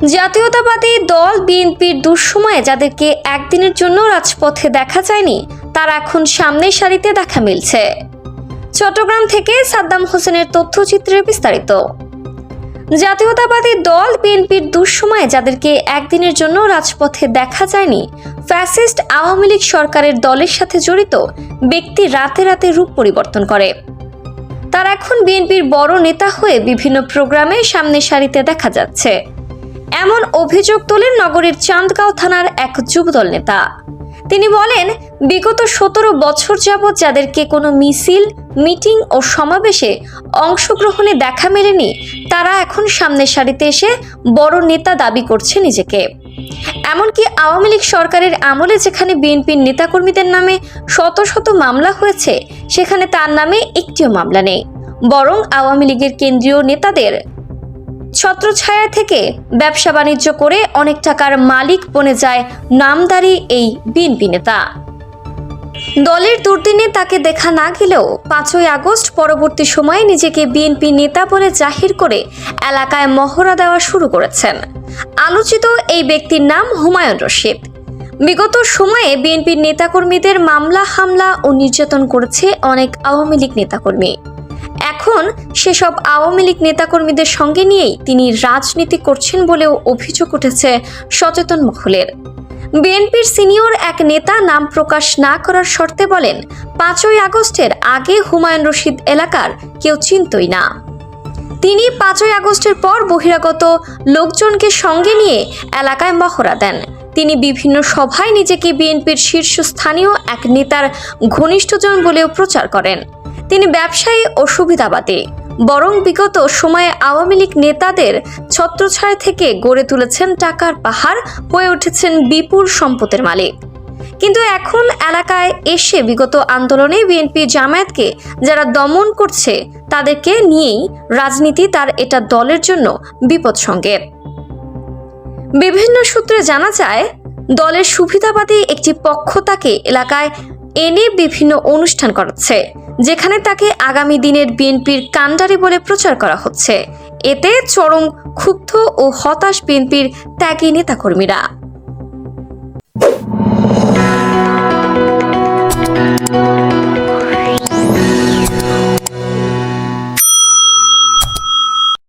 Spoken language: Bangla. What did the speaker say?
জাতীয়তাবাদী দল বিএনপির দুঃসময়ে যাদেরকে একদিনের জন্য রাজপথে দেখা যায়নি, তারা এখন সামনের সারিতে দেখা মিলছে। চট্টগ্রাম থেকে সাদ্দাম হোসেনের তথ্যচিত্রে বিস্তারিত। জাতীয়তাবাদী দল বিএনপির দুঃসময়ে যাদেরকে একদিনের জন্য রাজপথে দেখা যায়নি, ফ্যাসিস্ট আওয়ামী লীগ সরকারের দলের সাথে জড়িত ব্যক্তি রাতে রাতে রূপ পরিবর্তন করে। তারা এখন বিএনপির বড় নেতা হয়ে বিভিন্ন প্রোগ্রামে সামনের সারিতে দেখা যাচ্ছে। এমন অভিযোগ তোলেন নগরীর চান্দগাঁও থানার এক যুবদল নেতা। তিনি বলেন, বিগত 17 বছর যাবৎ যাদেরকে কোনো মিছিল, মিটিং ও সমাবেশে অংশগ্রহণে দেখা মেলেনি, তারা এখন সামনের সারিতে এসে বড় নেতা দাবি করছে নিজেকে। এমনকি আওয়ামী লীগ সরকারের আমলে যেখানে বিএনপির নেতাকর্মীদের নামে শত শত মামলা হয়েছে, সেখানে তার নামে একটিও মামলা নেই। বরং আওয়ামী লীগের কেন্দ্রীয় নেতাদের ছত্রছায়া থেকে ব্যবসা বাণিজ্য করে অনেক টাকার মালিক বনে যায় নামধারী এই বিএনপি নেতা। দলের দুর্দিনে তাকে দেখা না গেলেও 5ই আগস্ট পরবর্তী সময়ে নিজেকে বিএনপি নেতা বলে জাহির করে এলাকায় মহড়া দেওয়া শুরু করেছেন। আলোচিত এই ব্যক্তির নাম হুমায়ুন রশিদ। বিগত সময়ে বিএনপির নেতাকর্মীদের মামলা, হামলা ও নির্যাতন করেছে অনেক আওয়ামী লীগ নেতাকর্মী। এখন সেসব আওয়ামী লীগ নেতাকর্মীদের সঙ্গে নিয়েই তিনি রাজনীতি করছেন বলেও অভিযোগ উঠেছে সচেতন মহলের। বিএনপির সিনিয়র এক নেতা নাম প্রকাশ না করার শর্তে বলেন, 5ই আগস্টের আগে হুমায়ুন রশিদ এলাকার কেউ চিনতই না। তিনি 5ই আগস্টের পর বহিরাগত লোকজনকে সঙ্গে নিয়ে এলাকায় মহড়া দেন। তিনি বিভিন্ন সভায় নিজেকে বিএনপির শীর্ষস্থানীয় এক নেতার ঘনিষ্ঠজন বলেও প্রচার করেন। তিনি ব্যবসায়ী ও সুবিধাবাদী, বরং বিগত সময়ে আওয়ামী লীগ নেতাদের ছত্রছায়া থেকে গড়ে তুলেছেন টাকার পাহাড়, হয়ে উঠেছেন বিপুল সম্পদের মালিক। কিন্তু এখন এলাকায় এসে বিগত আন্দোলনে বিএনপি জামায়াতকে যারা দমন করছে, তাদেরকে নিয়েই রাজনীতি, তার এটা দলের জন্য বিপদ সংকেত। বিভিন্ন সূত্রে জানা যায়, দলের সুবিধাবাদী একটি পক্ষ তাকে এলাকায় এনে বিভিন্ন অনুষ্ঠান করাচ্ছে, যেখানে তাকে আগামী দিনের বিএনপির কাণ্ডারি বলে প্রচার করা হচ্ছে। এতে চরম ক্ষুব্ধ ও হতাশ বিএনপির ত্যাগী নেতাকর্মীরা।